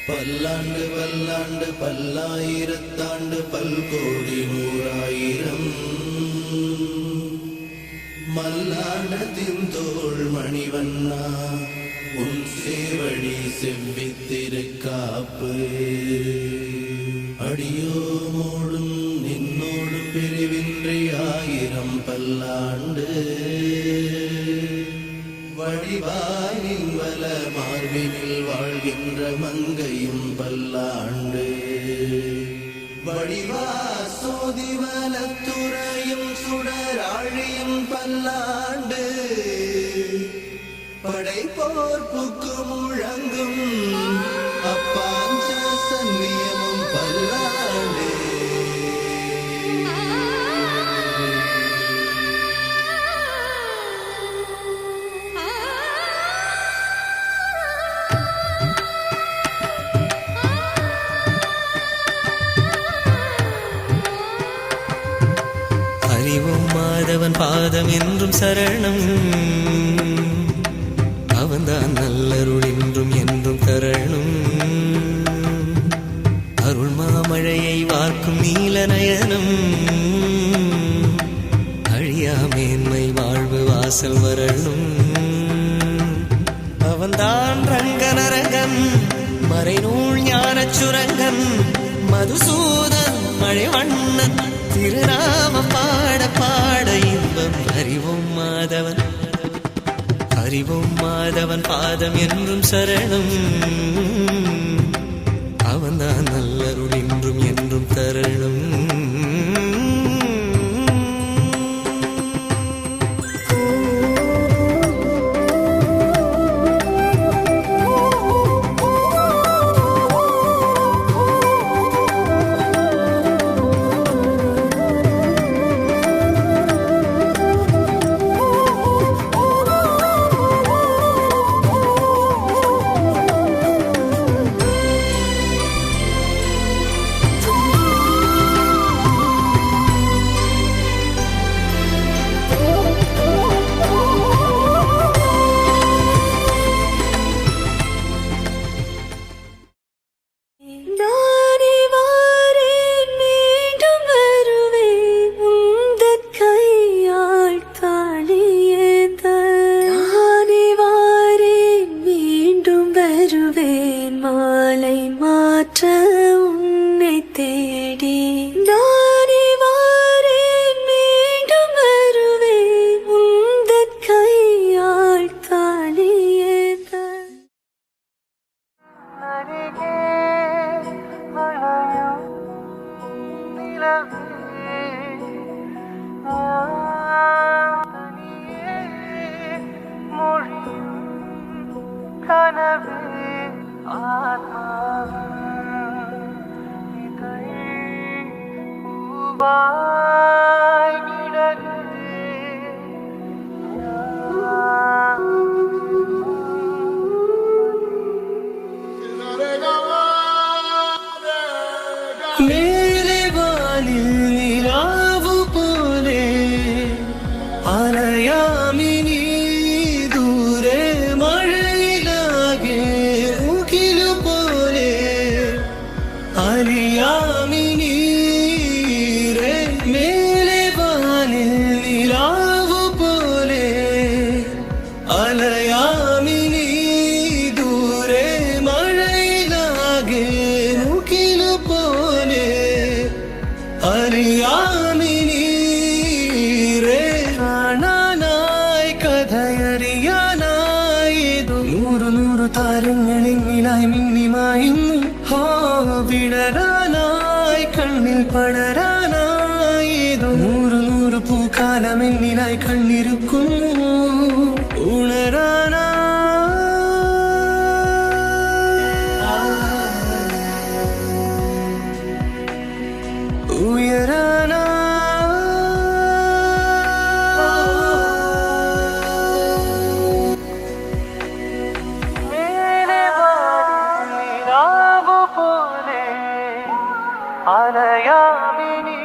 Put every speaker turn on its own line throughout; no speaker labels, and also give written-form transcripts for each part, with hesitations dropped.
பல்லாண்டு பல்லாண்டு பல்லாயிரத்தாண்டு பல்கோடி நூறாயிரம் மல்லாண்டத்தின் தோள் மணிவண்ணா உன் சேவடி செவ்வித்திருக்காப்பு அடியோமோடும் நின்னோடு பிரிவின்றி ஆயிரம் பல்லாண்டு வடிவாயின் வல மார்பினில் வாழ்கின்ற மங்கையும் பல்லாண்டு வடிவா சோதிவலத்துறையும் சுடராழியும் பல்லாண்டு படைப்போர்ப்புக்கு முழங்கும் அப்பாஞ்ச சன்னியமும் பல்லாண்டு
அறிவும் மாதவன் பாதம் என்றும் சரணம் அவன்தான் நல்லருள் என்றும் என்றும் தரணும் அருள் மாமழையை வார்க்கும் நீல நயனம் அழியா மேன்மை வாழ்வு வாசல் வரணும் அவன்தான் ரங்கனரங்கன் மறைநூல் ஞானச் சுரங்கன் மதுசூதன் மழைவண்ணன் திருநாம பாட பாட இன்பம் அறிவும் மாதவன் பாதம் என்றும் சரணம் அவன்தான் நல்லருள் என்றும் என்றும் தரணும் மேலே வானில் நிலாவு போலே அலையாமினி தூரே மழையிலாகே முகிலு போலே அலியாமினி ரே மேலே வானில் நிலாவு போலே அலையாமினி தூரே மழையிலாகே முகிலு போலே അറിയാമിനി രേ കാണാനായി കഥയറിയാനായി നൂറു നൂറു താരങ്ങളിലായി മിന്നിമായുന്നു ഹോ വിടരാനായി കണ്ണിൽ പടരാനായി നൂറു നൂറു പൂക്കാലമെന്നിലായി കണ്ണിരുക്കുന്നു ഉണരാനാ ഉയരാനാ മേലെ വാനിലാവു പോലെ അലയാമിനി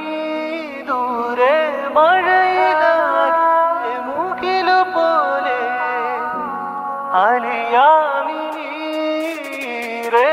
ദൂരെ മഴയിലാകെ മുകിലു പോലെ അലിയാമിനി രേ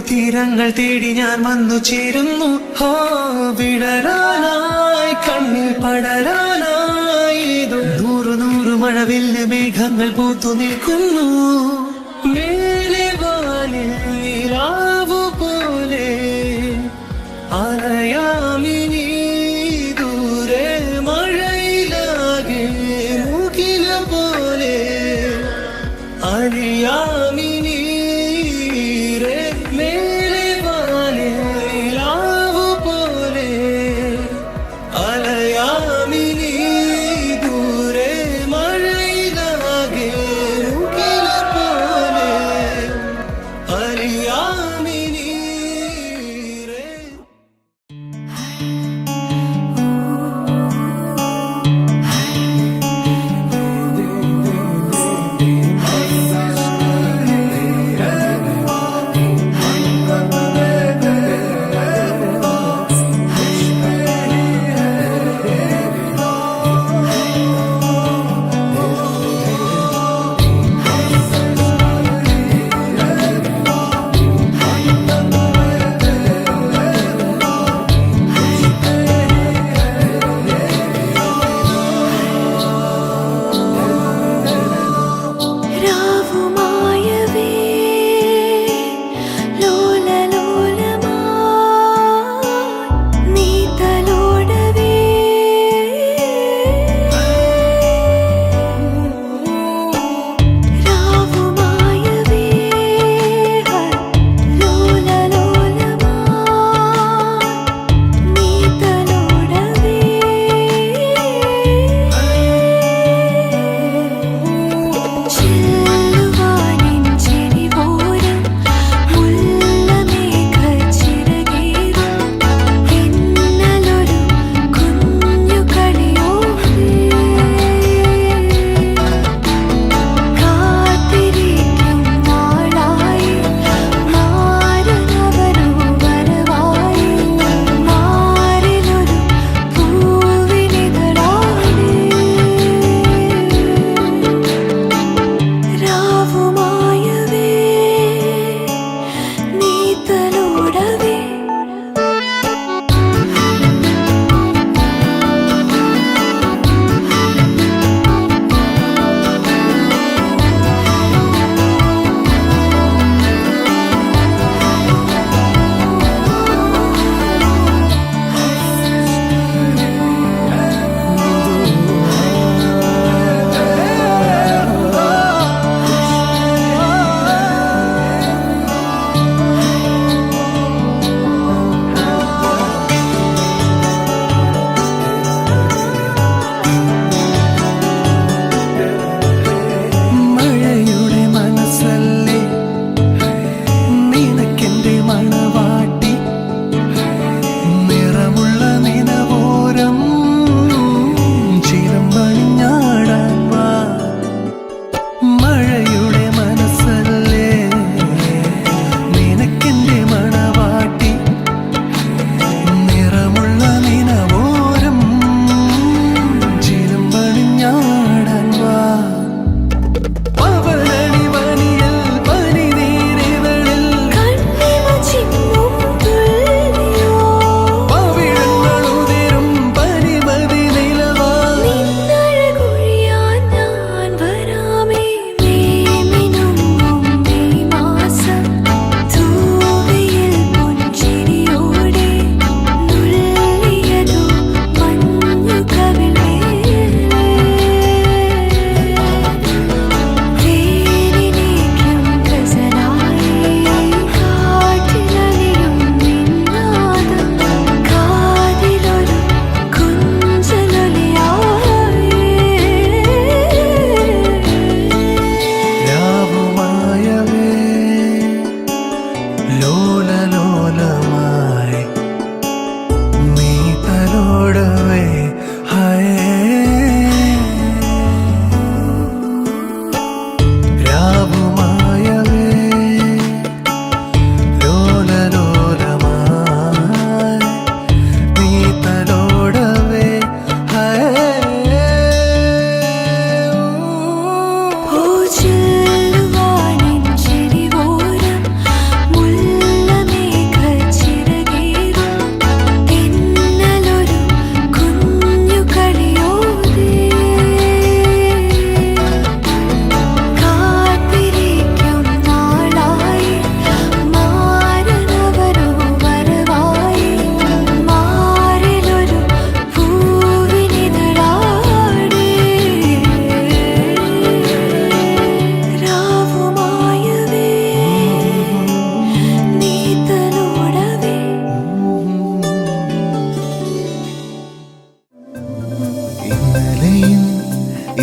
തീരങ്ങൾ തേടി ഞാൻ വന്നു ചേരുന്നു. ഹോ വിടരാനായി കണ്ണിൽ പടരാനായി ഏതോ നൂറു നൂറു മഴവില്ല് മേഘങ്ങൾ പൂത്തു നിൽക്കുന്നു. മേലെ വാനിൽ നിലാവു പോലെ അലയാമിനി ദൂരെ മഴയിലാകെ മുകില പോലെ അലിയാമിനി മേലെ വാനിൽ നിലാവു പോലെ അലയാമിനി ദൂരെ മഴയിലാകെ മുകില പോലെ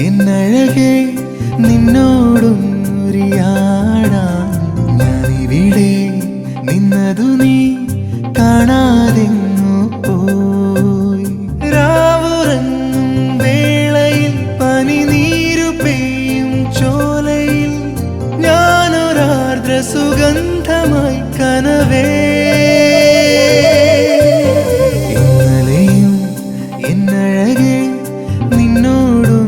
എന്നഴകെ നിന്നോടൊന്നുരിയാടാൻ ഞാനിവിടെ നിന്നതു നീ കാണാതെങ്ങു പോയി. രാവുറങ്ങും വേളയിൽ പനിനീരു പെയ്യും ചോലയിൽ ഞാനൊരാർദ്ര സുഗന്ധമായി കനവേ. ഇന്നലെയും എന്നഴകെ നിന്നോടൊന്നുരിയാടാൻ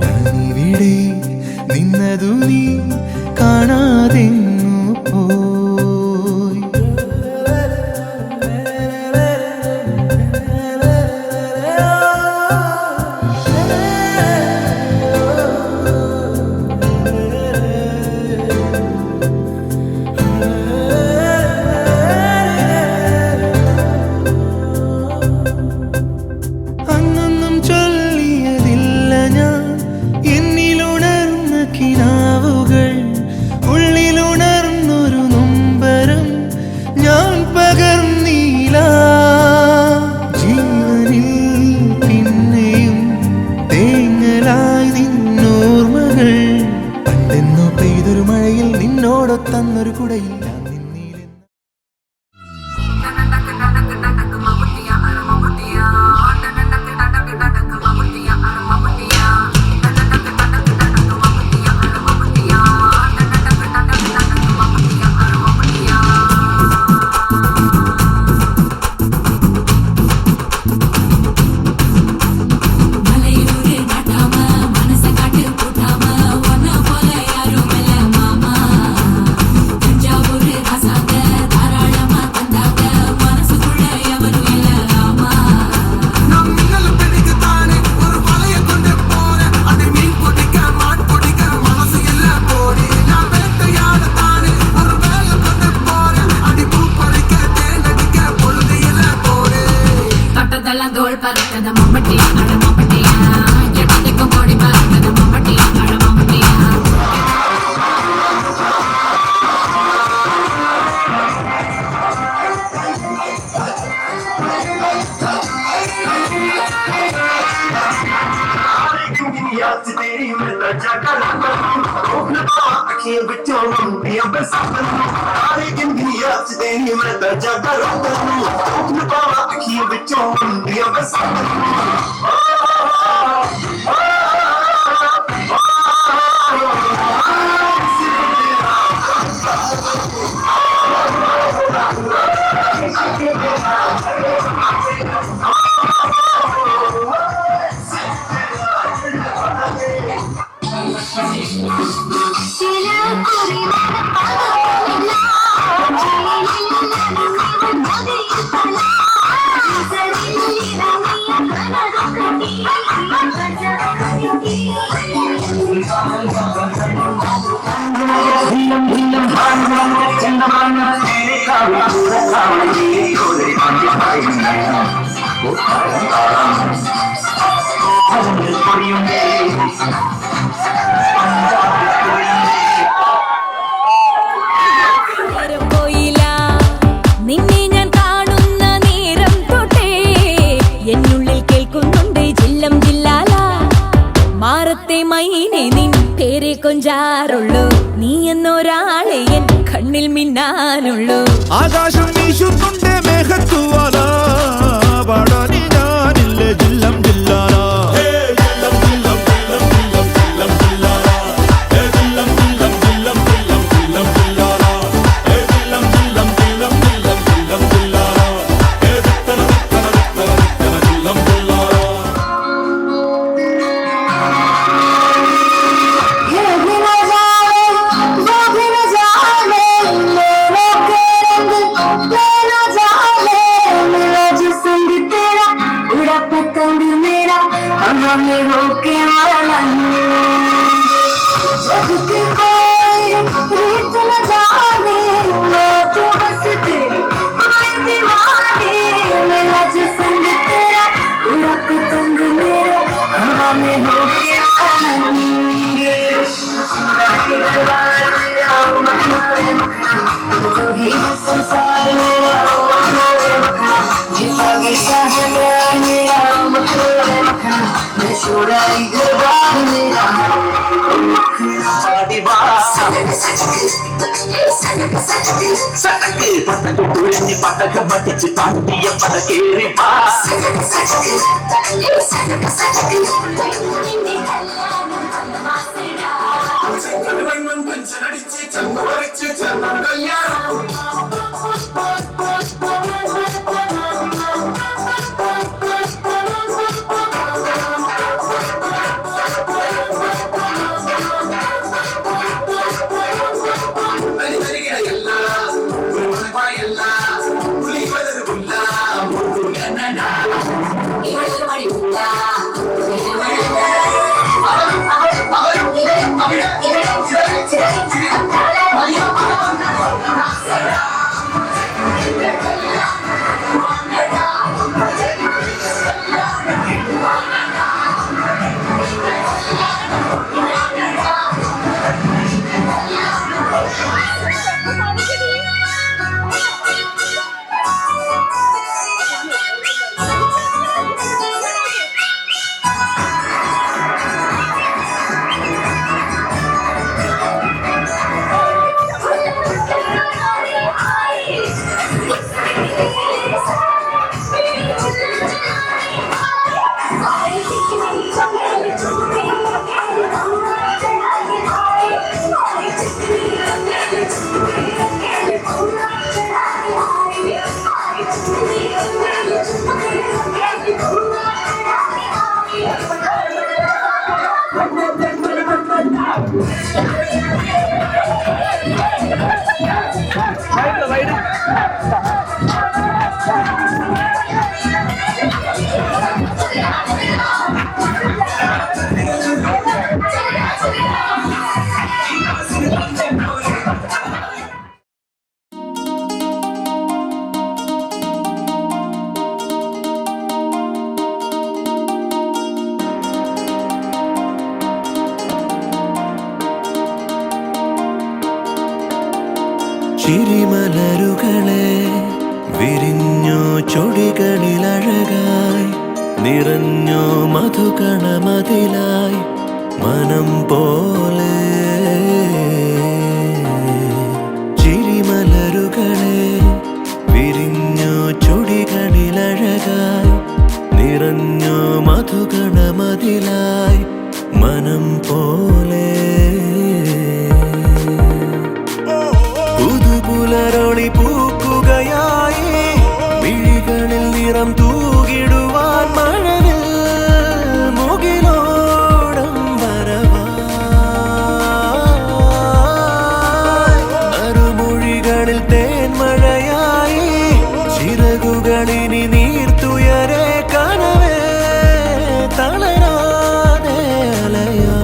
ഞാനിവിടെ നിന്നതു നീ കാണാതെങ്ങു പോയി. അന്നൊന്നും ചൊല്ലിയതില്ല ഞാൻ എന്നിലുണർന്ന കിനാവുകൾ, ഉള്ളിലുണർന്നൊരു നൊമ്പരം ഞാൻ പകർന്നീല. ജീവനിൽ പിന്നെയും തേങ്ങലായി നിന്നോർമ്മകൾ, പണ്ടെന്നോ പെയ്തൊരു മഴയിൽ നിന്നോടൊത്തന്നൊരു കുടയിൽ ഞാൻ നിന്നീലെന്ന്.
தோல் பறக்கத மம்பட்டியா அட மம்பட்டியா எட்டத்துக்கும் கோடி பறக்கத மம்பட்டியா அட மம்பட்டியா.
നിന്നെ ഞാൻ കാണുന്ന നേരം തൊട്ടേ എന്നുള്ളിൽ കേൾക്കുന്നുണ്ട് ജില്ലം ജില്ലാല. മാറത്തെ മൈനെ നിൻ പേരെ കൊഞ്ചാറുള്ളൂ, നീ എന്നൊരാളെ എൻ കണ്ണിൽ മിന്നാനുള്ളൂ.
ആകാശം വീശുന്നുണ്ട് മേഘത്തുവാല, പാടാനി ഞാനില്ല ജില്ലം ജില്ലാല.
He
പടക്കം പറ്റിച്ച് പാട്ടിയ പടക്കേറി പഞ്ചനടിച്ച് ചങ്ങടിച്ച് കല്യാണം
ചിരിമലരുകളെ വിരിഞ്ഞോ ചൊടികളിലഴകായി നിറഞ്ഞോ മധുകണമതിലായി മനം പോലെ ചിരിമലരുകളെ വിരിഞ്ഞോ ചൊടികളിലഴകായി നിറഞ്ഞോ മധുകണമതിലായി മനം പോലെ പുതുപുലരൊളി പൂക്കുകയായി മിഴികളിൽ നിറം തൂകിടുവാൻ മഴവിൽ മുകിലോടം വരവായി അരുമൊഴികളിൽ തേൻമഴയായി ചിറകുകളിനി നീർത്തുയരെ കനവേ തളരാതെ അലയാ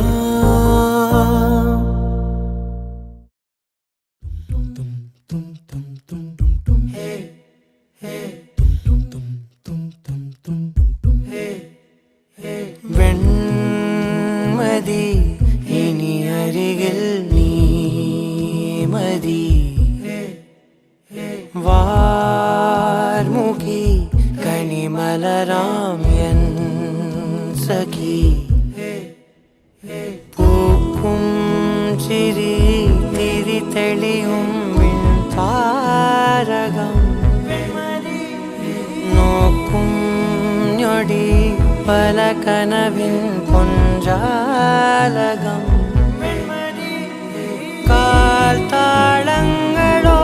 വെൺമതി ഇനി അരികിൽ നീ മതി വാർമുഖി കണിമലരാം എൻ സഖി പൂക്കും ചിരി തിരി തെളിയും താരകം നോക്കും ഞൊടി പല കനവിൻ പൊഞ്ചാലകം കാൽ താളങ്ങളോ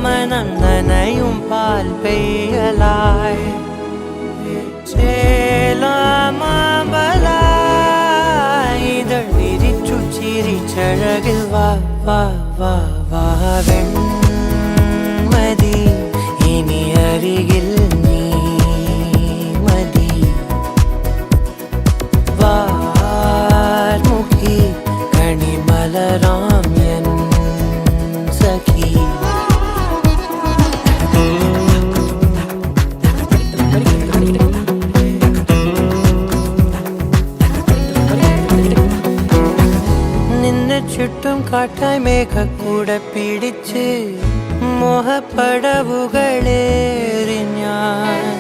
മനം നനയും പാൽ പെയ്യലായി ചേലാമബലായി ഇതൾ വിരിച്ചു ചിരിച്ചഴകിൽ വാ വാ വാ വാ വെൺമതി ഇനി അരികിൽ നീ മതി വാർമുഖി കണിമലരാം എൻ സഖി നിന്നെ ചുറ്റും കാട്ടായി മേഘക്കൂട പിടിച്ച് മോഹപ്പടവുകളേറി ഞാൻ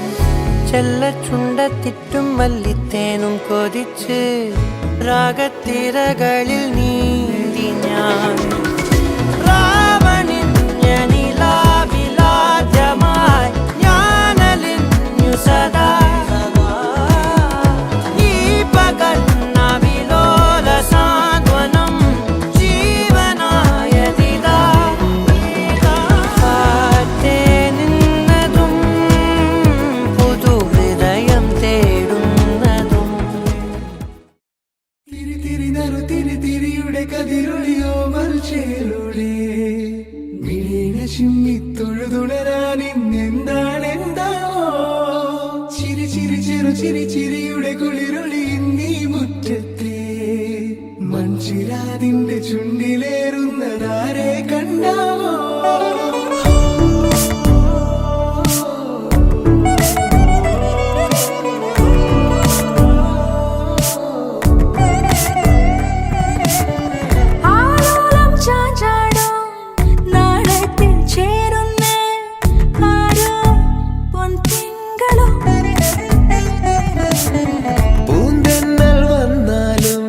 ചെല്ല ചുണ്ടത്തിറ്റും മല്ലിത്തേനും കൊതിച്ച് രാഗത്തിരകളിൽ നീന്തി ഞാൻ രാവണിഞ്ഞ നിലാവിലാദ്യമായി ഞാനലിഞ്ഞു സദാ ഈ പകർന്നവിലോല സാന്ത്വനം ജീവനായതിതാ കാറ്റേ നിന്നതും പുതു ഹൃദയം തേടുന്നതും
തിരിയുടെ കതിരൊളിയോ മൽച്ചേലൂടെ മിഴീന ചിമ്മി തൊഴുതുണരാൻ ഇന്നെന്താണെന്താവോ ചിരി ചിരി ചെറു ചിരി ചിരിയുടെ കുളിരൊളി നീ മുറ്റത്തെ മൺചിരാതിന്റെ ചുണ്ടിലേറുന്നതാരെ കണ്ടാവോ
ആലോലം ചാഞ്ചാടും നാളത്തിൽ ചേരുന്നേ ആരോ പൊൻതിങ്കളോ
പൂന്തെന്നൽ വന്നാലും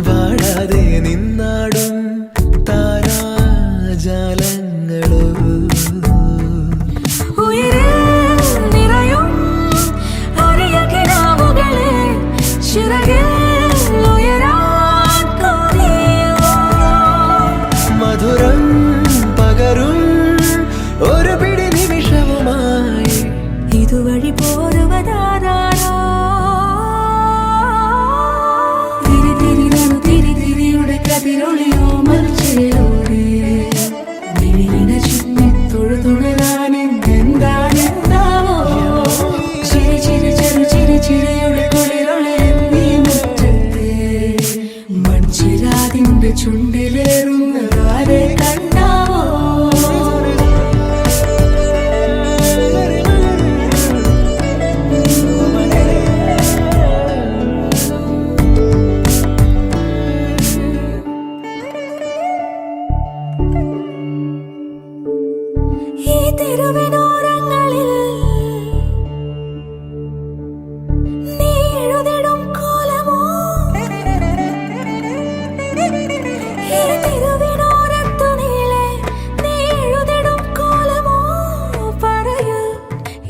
വാടാതെ നിന്നാടും താരാജാലങ്ങളോ
ഉയരിൽ നിറയും അരിയ കിനാവുകളെ ചിറകിൽ ഉയരാൻ കൊതിയോ
മധുരം പകരും ഒരു പിടി നിമിഷവുമായി
ഇതുവഴി പോരുവതാരോ
തിരിയുടെ കതിരൊളിയോ മൽച്ചേലൂടെ മിഴീന ചിമ്മി തൊഴുതുണരാൻ ഇന്നെന്താണെന്താവോ ചിരി ചിരി ചെറു ചിരി ചിരിയുടെ കുളിരൊളി നീ മുറ്റത്തെ മൺചിരാതിന്റെ ചുണ്ടിലേറുന്നതാരെ കണ്ടാവോ
ഈ തെരുവിനോരങ്ങളിൽ നീ എഴുതിടും കോലമോ ഈ തെരുവിനോരത്തു നീളെ നീ എഴുതിടും കോലമോ പറയൂ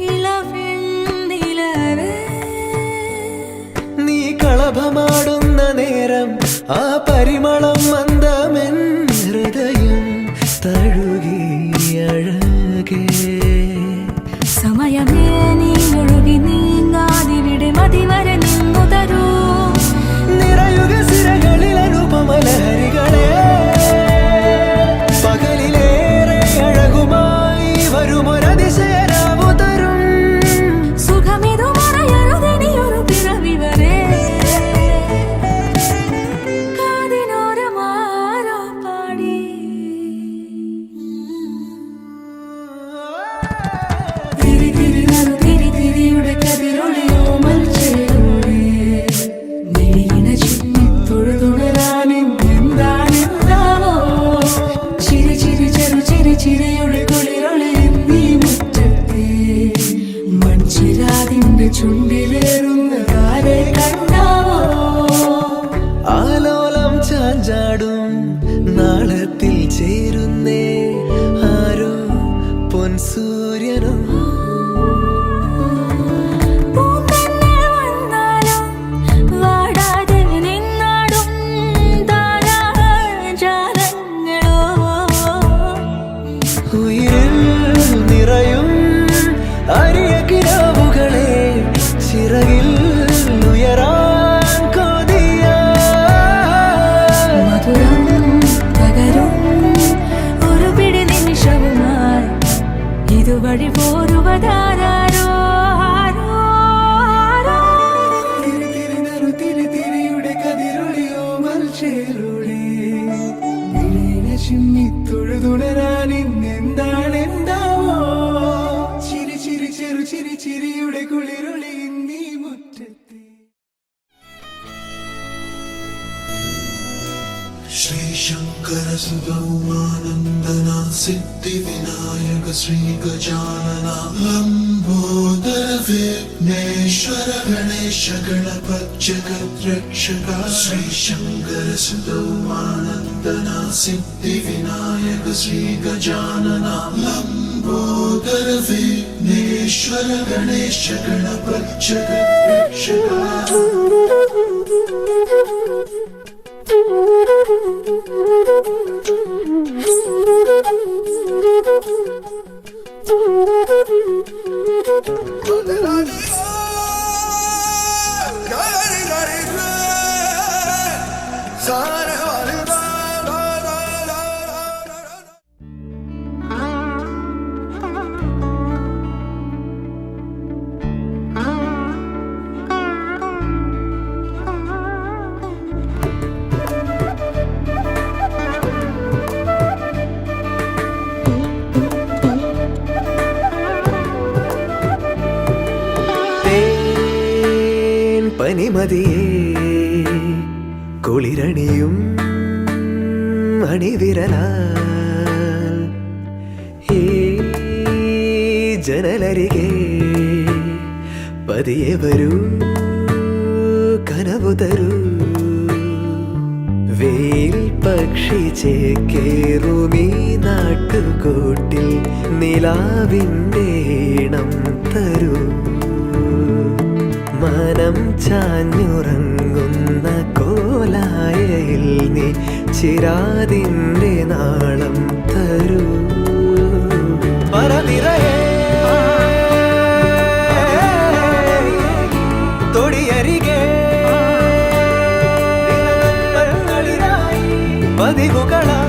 ഇളവെണ്ണിലവേ
നീ കളഭമാടുന്ന നേരം ആ പരിമളം മന്ദമെൻ ഹൃദയം തഴുകി അഴകേ
സമയമേ നീ ഒഴുകി നീങ്ങാതിവിടെ മതിവരെ നിന്നു തരൂ
നിറയുക സിരകളിൽ അനുപമലഹരികളെ പകലിലേറെ അഴകുമായി വരുമൊരതിശയരാവു തരും
സുഖമിതു മറയരുതിനിയൊരു പിറവി വരെ കാതിനോരമാരോ പാടി
തിരിയുടെ കതിരൊളിയോ മൽച്ചേലൂടെ മിഴീന ചിമ്മി തൊഴുതുണരാൻ ഇന്നെന്താണെന്താവോ ചിരി ചിരി ചെറു ചിരി ചിരിയുടെ കുളിരൊളി നീ മുറ്റത്തെ മൺചിരാതിന്റെ ചുണ്ടിലേറുന്നതാരെ കണ്ടാവോ
ആലോലം ചാഞ്ചാടും നാളത്തിൽ ചേരുന്നേ ആരോ പൊൻസൂര്യനോ
പൂന്തന്നെ വന്നാലും വാടാതെ നിന്നാടും താരാജാലങ്ങളോ
ഉയിരിൽ നിറയും അരിയ കിനാവുകളെ ചിറകിൽ ഉയരാൻ കൊതിയാ
മധുരം പകരും ഒരു പിടി നിമിഷവുമായി ഇതുവഴി പോരുവതാരോ
തിരിയുടെ കതിരൊളിയോ മൽച്ചേലൂടെ മിഴീന ചിമ്മി തൊഴുതുണരാൻ ഇന്നെന്താണെന്താവോ ചിരി ചിരി ചെറു ചിരി ചിരിയുടെ കുളിരൊളി നീ മുറ്റത്തെ ಶಂಕರ ಸುಗಮಾನಂದನ ಸಿದ್ಧಿ ವಿನಾಯಕ ಶ್ರೀ ಗಜಾನನ ಲಂಬೋದರ ವಿಘ್ನೇಶ್ವರ ಗಣೇಶ ಗಣಪತ್ ಜಗದ್ರಕ್ಷಕ ಶ್ರೀ ಶಂಕರ ಸುಗಮಾನಂದನ ಸಿದ್ಧಿ ವಿನಾಯಕ ಶ್ರೀ ಗಜಾನನ ಲಂಬೋದರ ವಿಘ್ನೇಶ್ವರ ಗಣೇಶ ಗಣಪತ್ ಜಗದ್ರಕ್ಷಕ
പനിമതിയേ കുളിരണിയും അണിവിരലാൽ ഈ ജനലരികെ പതിയെ വരൂ കനവു തരൂ വെയിൽ പക്ഷി ചേക്കേറുമീ നാട്ടുകൂട്ടിൽ നിലാവിൻ്റെ ഈണം തരൂ മനം ചാഞ്ഞുറങ്ങുന്ന കോലായയിൽ നീ ചിരാതിൻ്റെ നാളം തരൂ പറനിറയേ തൊടിയരികെ പതിവുകളാ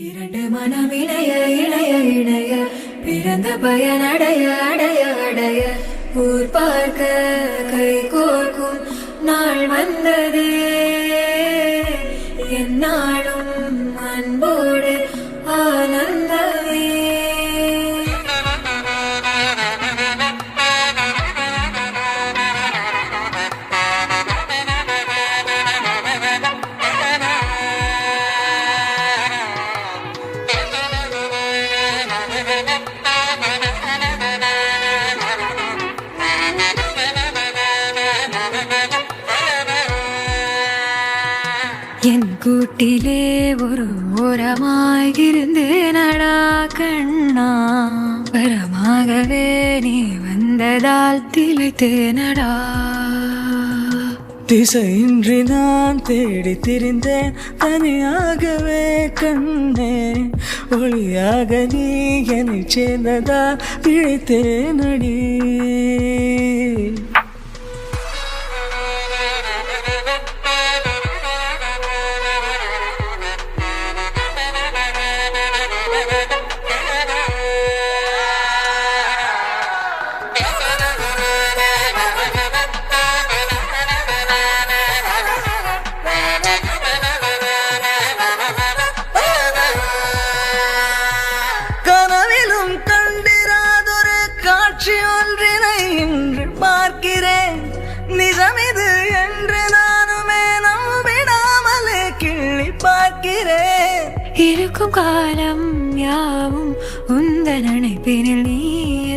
இரண்டு மனம் இணைய இணைய இணைய பிறந்த பயன் அடைய அடைய அடைய ஊர் பார்க்க கை கோர்க்கும் நாள் வந்ததே என்னாலும் அன்போடு ஆனந்தமே என் கூட்டிலே ஒரு ஓரமாய் இருந்தேனடா கண்ணா வரமாகவே நீ வந்ததால் திளைத்தேனடா
திசையின்றி நான் தேடி திரிந்தேன் தனியாகவே கண்ணே ஒளியாக நீ என்னை சேர்ந்ததா பிழைத்தேனடி பார்க்கிறேன் நிஜமிது என்று நானுமே நம்பிடாமலே கிள்ளி பார்க்கிறேன்
இருக்கும் காலம் யாவும் உந்தன் அணைப்பினில் நீ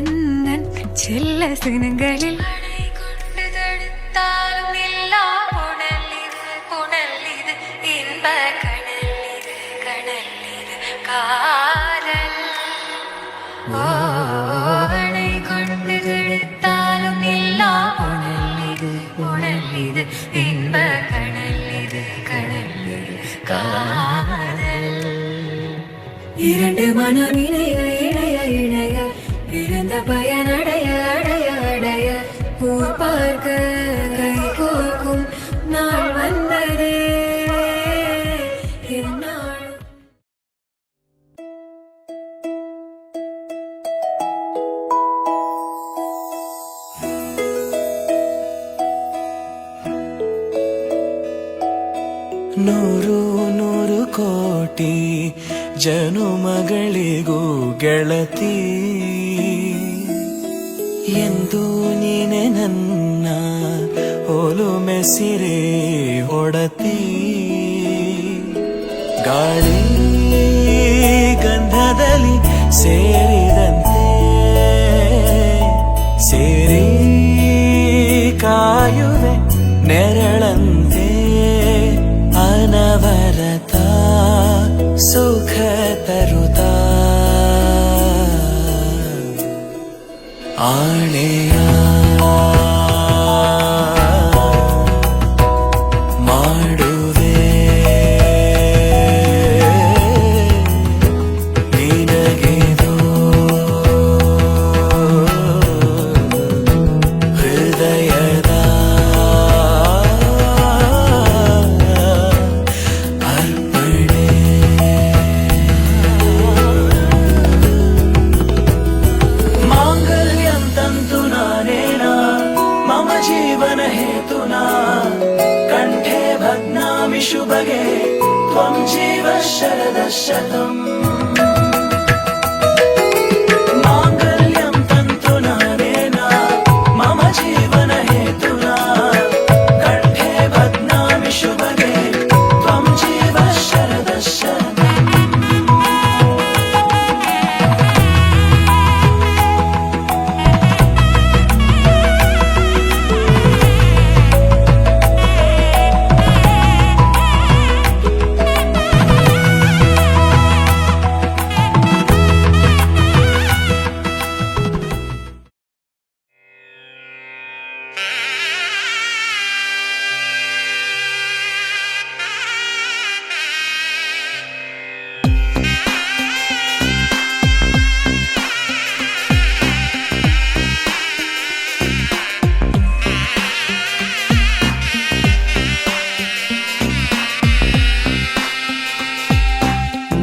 எந்தன் செல்ல சினங்களில் அணை கொண்டு தடுத்தாலும் இல்லா புனல் இது இன்ப கடல் இது காதல் அணை கொண்டு தடுத்தாலும் இல்லா புனல் இது இன்ப கடல் இது காதல் இரண்டு மனம் இணைய இணைய இணைய பிறந்த பயன் அடைய அடைய அடைய ஊர் பார்க்க கை கோர்க்கும் நாள் வந்ததே என்னாலும்
ನೂರು ನೂರು ಕೋಟಿ ಜನುಮಗಳಿಗೂ ಗೆಳತಿ ಎಂದು ನೀನೆ ನನ್ನ ಕೋಲು ಮೆಸಿರೆ ಹೊಡತಿ ಗಾಳಿ ಗಂಧದಲ್ಲಿ ಸೇರಿದಂತೆ ಸೇರಿ ಕಾಯುವೆ ನೆರಳಂತೆ ಅನವರತ ಸುಖ ತರುತ್ತಾ ಆಣೆಯ ಮಾಡುವೆ ನಿನಗೆದು ಹೃದಯದ ಅರ್ಪಣೆ ಮಾಂಗಲ್ಯಂ ತಂತು ನಾನೇನಾ ಮಮ ಜೀವನ ಹೇತುನಾ ಕಂಠೆ ಭಗ್ನಾಮಿ ಶುಭಗೆ ತ್ವಂ ಜೀವ ಶರದ ಶತಂ ಮಾಂಗಲ್ಯಂ ತಂತು ನಾನೇನಾ ಮಮ ಜೀವನ ಹೇತುನಾ ಕಂಠೆ ಭಗ್ನಾಮಿ ಶುಭಗೆ ತ್ವಂ ಜೀವ ಶರದ ಶತಂ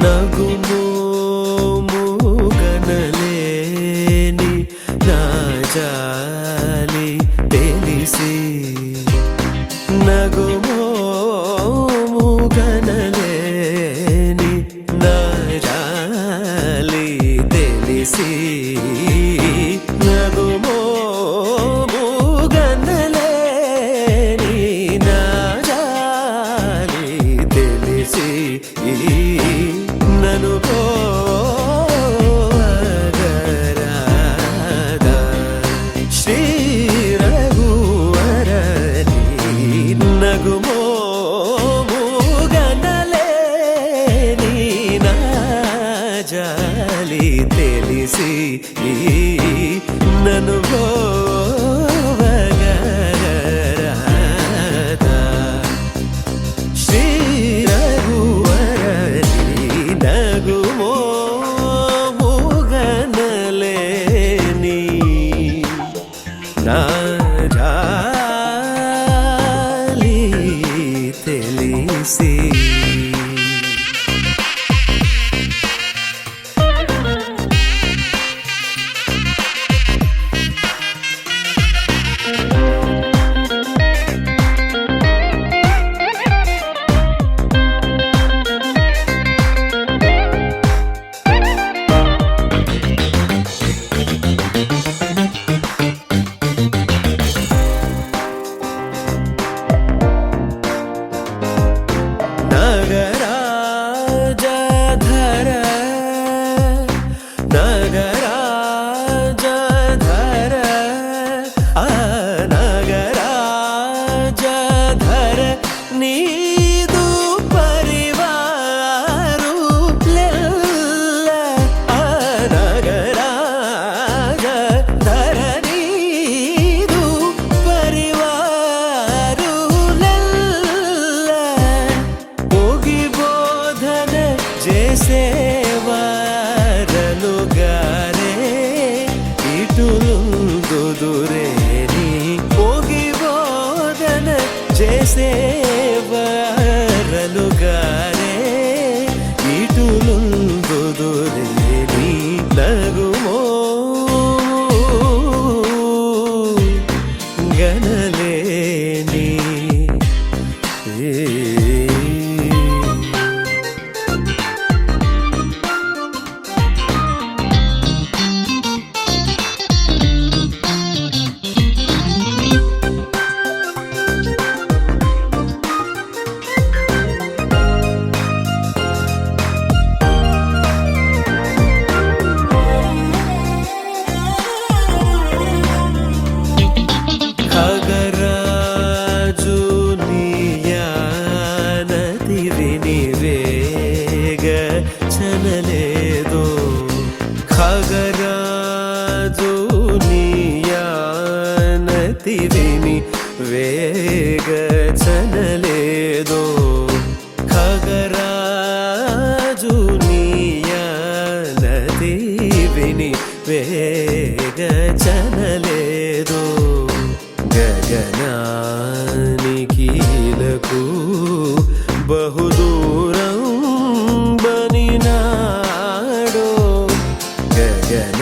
ನಗುಮೋ ಮೂಗನಲೇನಿ ನಾಜಾಲಿ ತಿಳಿಸಿ ನಗುಮೋ ಮೂಗನಲೇನಿ ನಾಜಾಲಿ ತಿಳಿಸಿ ನಗುಮೋ ಮೂಗನಲೇನಿ ನಾಜಾಲಿ ತಿಳಿಸಿ ನನು ಭೋಗರಾದ ಶ್ರೀ ರಘುವರನಿ ನಗುಮೋ ಮೂಗನಲೆ ನೀನ ಜಾಲಿ ತಿಳಿಸಿ ನನು ಭೋಗರಾದ ಶ್ರೀ ನಗುಮೋ ಮೂಗನಲೆ ನೀ ನಾಜಾಲಿ ತಿಳಿಸಿ ನಗರಾಜಧರ ನಗರಾಜಧರ ಆ ನಗರಾಜಧರ ನೀದು ಪರಿವಾರು ಲೆಲ್ಲ ಆ ನಗರಾಜಧರ ನೀದು ಪರಿವಾರು ಲೆಲ್ಲ ಬೋಧನ ಜೇಸೇವಾರನುಗಾರೆ ಇಟುಲುಂದುದುರೆ ನೀ ಹೋಗಿ ಬೋಧನ ಜೇಸೇವಾರನುಗಾರೆ ಇಟುಲುಂದುದುರೆ ನೀ ನಗುಮೋ ಗನಲೆ ನೀ వేగచనలేదో ఖగరాజు నీయాలది విని వేగచనలేదో గగనానికీలకు బహుదూరం బనినాడో గగనానికీలకు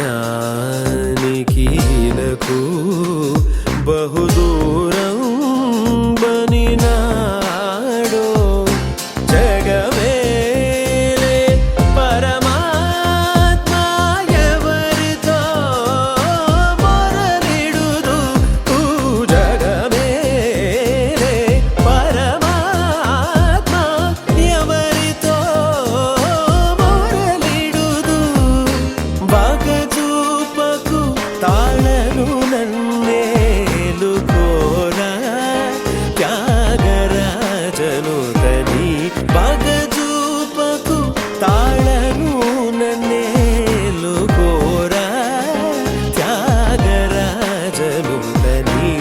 బహుదూరం బనినాడో జగమేలే పరమాత్మ ఎవరితో మొరలిడుదు జగమేలే పరమాత్మ ఎవరితో మొరలిడుదు బాగజూపకు తాళను నన్నేలు కోరా త్యాగరాజను తని బాగజూపకు తాళను నన్నేలు కోరా త్యాగరాజను తని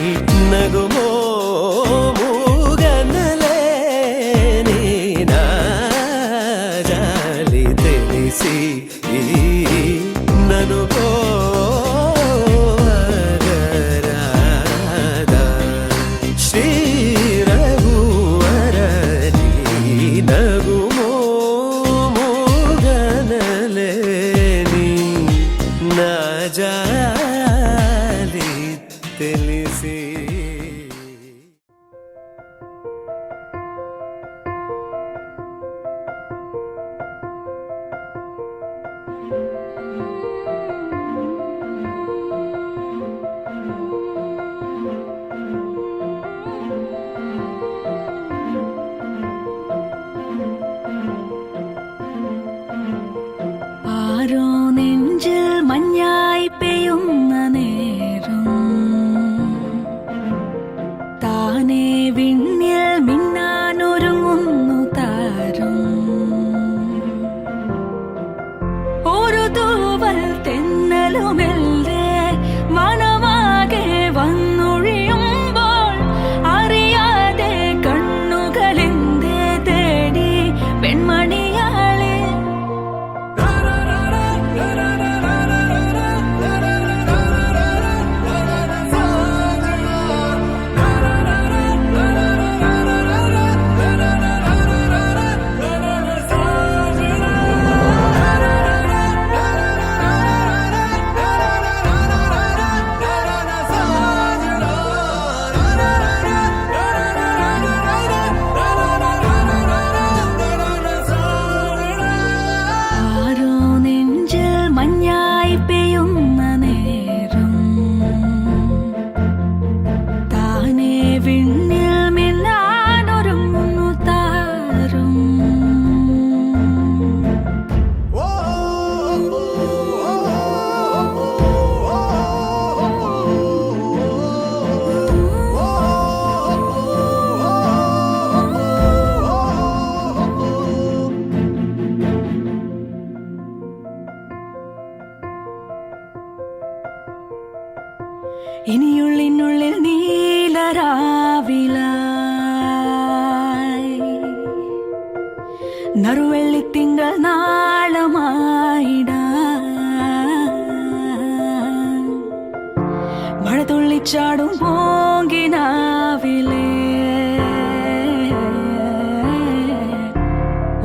నగుమో మూగనలేని నా జాలి తెలిసి నను పోగరాదా శ్రీ రఘువరని నగుమో మూగనలేని నా జాలి తెలిసి
ആരോ നെഞ്ചിൽ മഞ്ഞായി പെയ്യുന്ന നേരം താനേ വിണ്ണിൽ മിന്നാനൊരുങ്ങുന്നു താരം ഒരു തൂവൽ തെന്നലുമെല്ലേ മനമാകെ വന്നൊഴിയുമ്പോൾ അറിയാതെ കണ്ണുകളെന്തേ തേടി പെൺമണിയാളെ ആരോ നെഞ്ചിൽ മഞ്ഞായി പെയ്യുന്ന നേരം താനേ വിണ്ണിൽ മിന്നാനൊരുങ്ങുന്നു താരം ഇനിയുള്ളിനുള്ളിൽ നീലരാവിലായി നറുവെള്ളിത്തിങ്കൾ നാളമായിടാൻ മഴ തുള്ളിച്ചാടും പോങ്കിനാവിലേ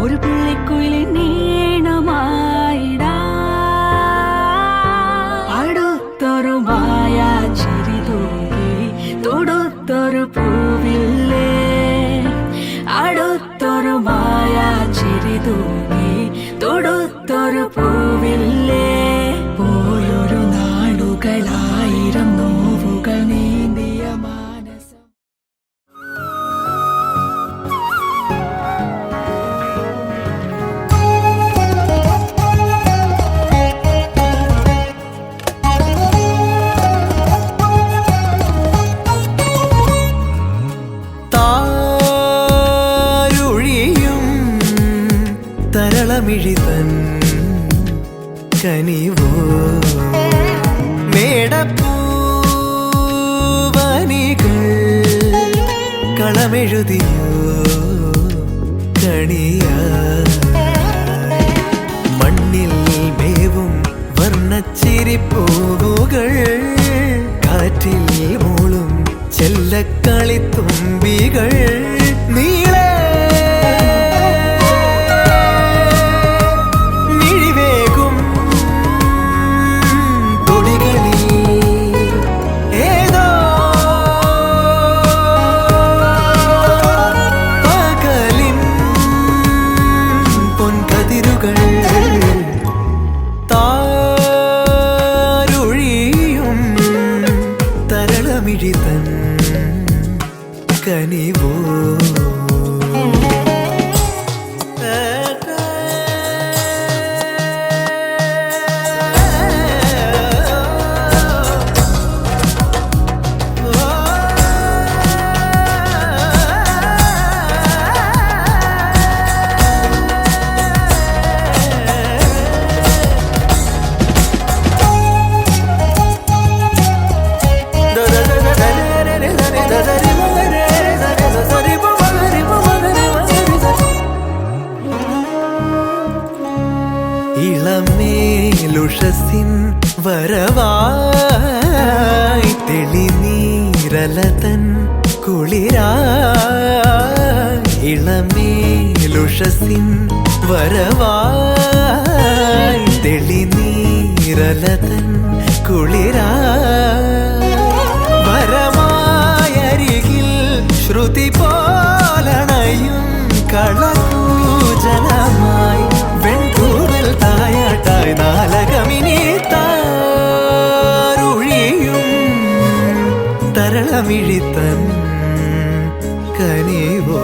ഒരു പുള്ളിക്കുയിലിൻ നീണമായിടാൻ അടുത്തൊരു മായ ചിരി തൂകി തൊടുത്തൊരു പൂവില്ലേ അടുത്തൊരു മായ ചിരി തൂകി തൊടുത്തൊരു പൂവില്ലേ പോയൊരു നാടുകളായിരം നോവുകൾ നീന്തിയ മാനസം
താരുഴിയും തരളമിഴിതൻ കനിവോ മേടപ്പൂവനികൾ തരളമെഴുതിയോ കണിയായി മണ്ണിൽ മേവും വർണ്ണച്ചിരിപ്പൂവുകൾ കാറ്റിൽ മൂളും ചെല്ലക്കളിത്തുമ്പികൾ നീളെ മിഴിവേകും തൊടികളിൽ ഏതോ പകലിൻ പൊൻകതിരുകൾ താരൊഴിയും തരളമിഴിതൻ കനിവോ ഇളമേലുഷസിൻ വരവായി തെളിനീരലതൻ കുളിരായി ഇളമേലുഷസിൻ വരവായി തെളിനീരലതൻ കുളിരായി വരമായരികിൽ ശ്രുതി പോലണയും കളകൂജനമായി വെൺകൂടൽ തായാട്ടായി നാലകമിനി താരുഴിയും തരളമിഴിത്തൻ കനിവോ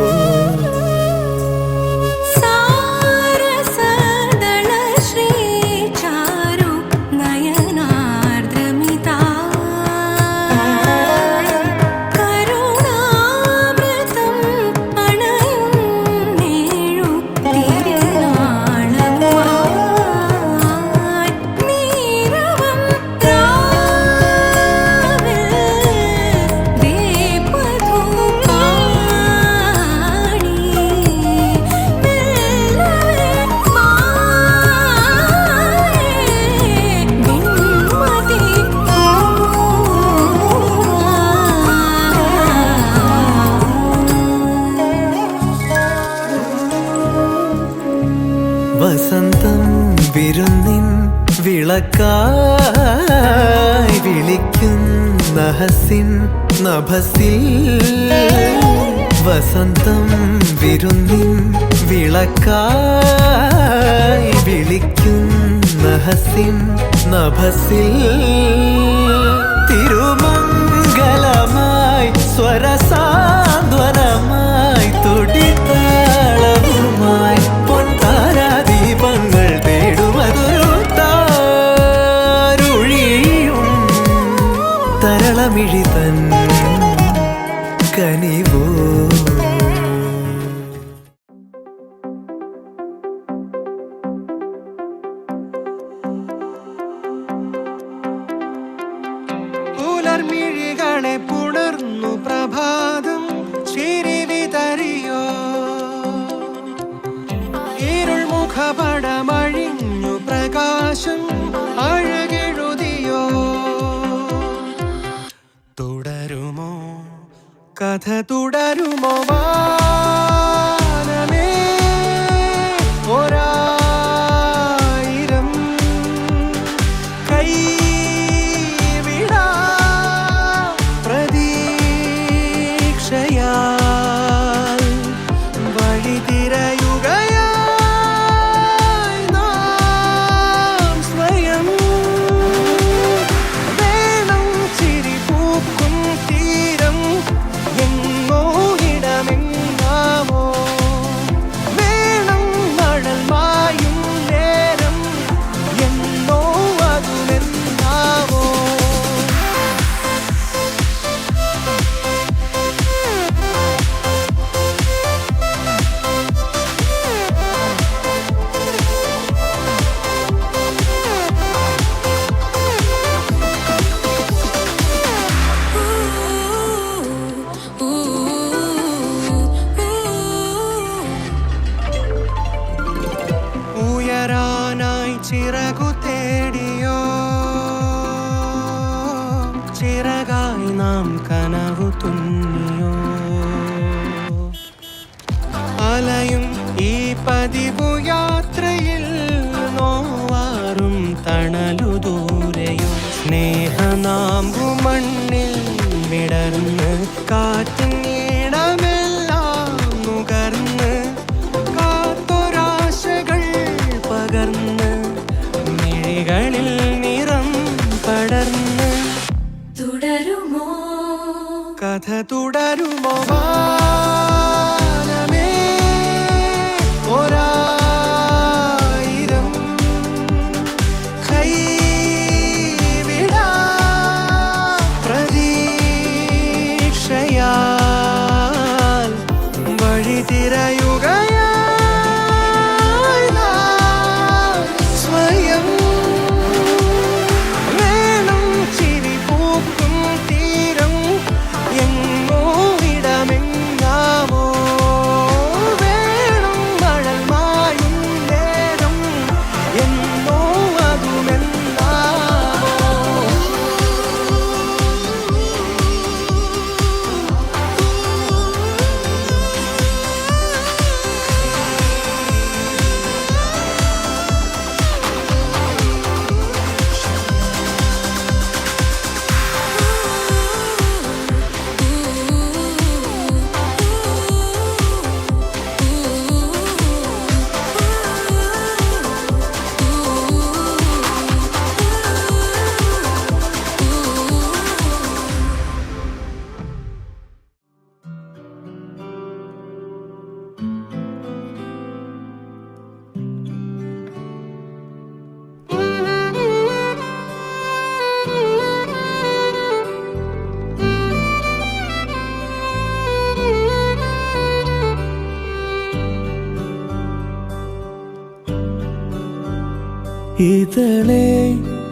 വസന്തം വിരുന്നിൻ വിളക്കായി വിളിക്കുന്ന ഹസിൻ നഭസിൽ വസന്തം വിരുന്നിൻ വിളക്കായി വിളിക്കുന്ന ഹസിൻ നഭസിൽ തിരുമംഗലമായി സ്വരസാന്ത്വനമായി തുടിത്താളവുമായി പൊൻതാരാദീപങ്ങൾ തേടുമതൊരു താരുഴിയും തരളമിഴിതൻ കനിവോ
പുലർമിഴികളെ പുണർന്നു പ്രഭാതം ചിരി വിതറിയോ ഇരുൾ മുഖപടമഴിഞ്ഞു പ്രകാശം അഴകെഴുതിയോ തുടരുമോ കഥ തുടരുമോ വാനമേ ഒരായിരം കൈ
എങ്ങോ ഇടമെങ്ങോ
ചിറകായി നാം കനവു തുന്നിയോ അലയും ഈ പതിവു യാത്രയിൽ നോവാറും തണലു ദൂരെയും സ്നേഹനാമ്പു മണ്ണിൽ വിടർന്ന് കാറ്റിൻ ഈണമെല്ലാം നുകർന്ന് കാത്തൊരാശകൾ പകർന്ന് മിഴികളിൽ നിറം പടർന്ന്
തുടരുമോ
കഥ തുടരുമോ വാനമേ ഒരായിരം കൈവിടാ പ്രതീക്ഷയാൽ വഴി തിരയുകയായി നാം സ്വയം വേണം ചിരി പൂക്കും തീരം എങ്ങോ ഇടമെങ്ങാമോ വേണം മഴൽ മായും നേരം എന്നോ അതുമെല്ലാമോ
ഇതളെ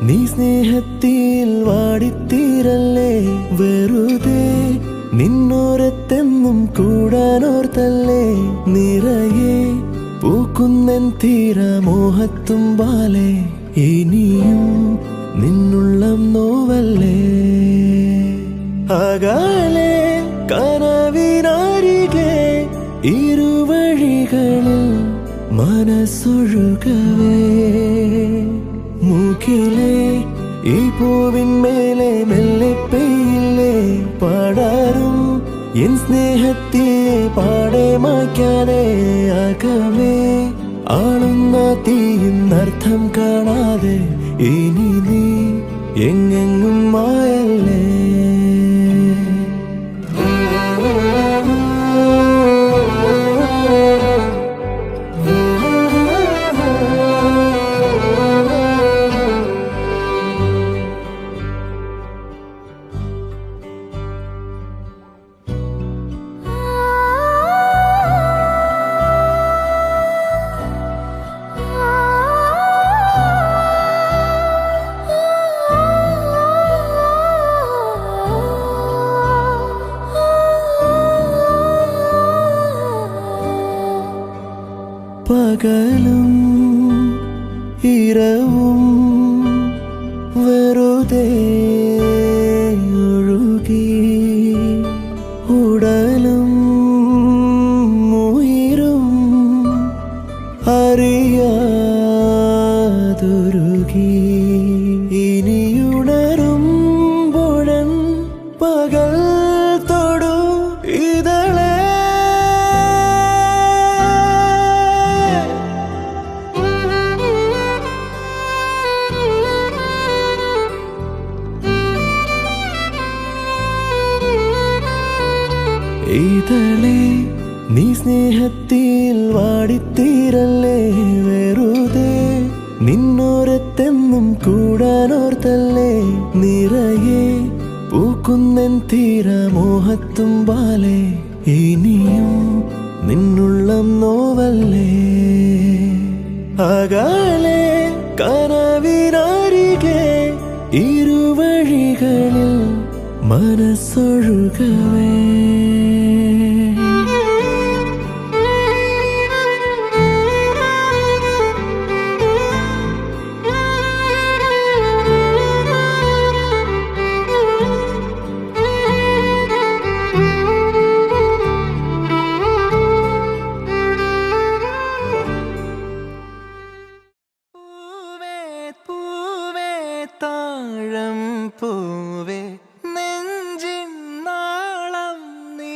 നീ സ്നേഹത്തിൽ വാടിത്തീരല്ലേ വെറുതെ നിന്നോരത്തെന്നും കൂടാനോർത്തല്ലേ നിറയെ പൂക്കുന്നൻ തീരമോഹത്തുമ്പാലെ ഇനിയും നിന്നുള്ളം നോവല്ലേ അകലെ കനവിനരികെ ഇരുവഴികളിൽ മനസ്സൊഴുകവേ മുകിലേ ഈ പൂവിന്മേലെ മെല്ലെ പെയ്യില്ലേ പടരും എൻ സ്നേഹത്തെ പാടെ മായ്ക്കാതെ അകമേ ആളുന്ന തീയിന്നർത്ഥം കാണാതെ ഇനി നീ എങ്ങെങ്ങും മായല്ലേ പകലും ഇരവും വെറുതെ ഒഴുകി ഉടലും ഉയിരും അറിയാതൊരുകി ഇനിയുണരുമ്പോഴൻ പകൽ തൊടു ഇതളെ ഇതളെ നീ സ്നേഹത്തിൽ വാടിത്തീരല്ലേ വെറുതെ നിന്നോരത്തെന്നും കൂടാനോർത്തല്ലേ നിറയെ പൂക്കുന്നൻ തീരമോഹത്തുമ്പാലെ ഇനിയും നിന്നുള്ളം നോവല്ലേ അകലെ കനവിനരികെ ഇരുവഴികളിൽ മനസ്സൊഴുകവേ
പൂവേ നെഞ്ചിൻ നാളം നീ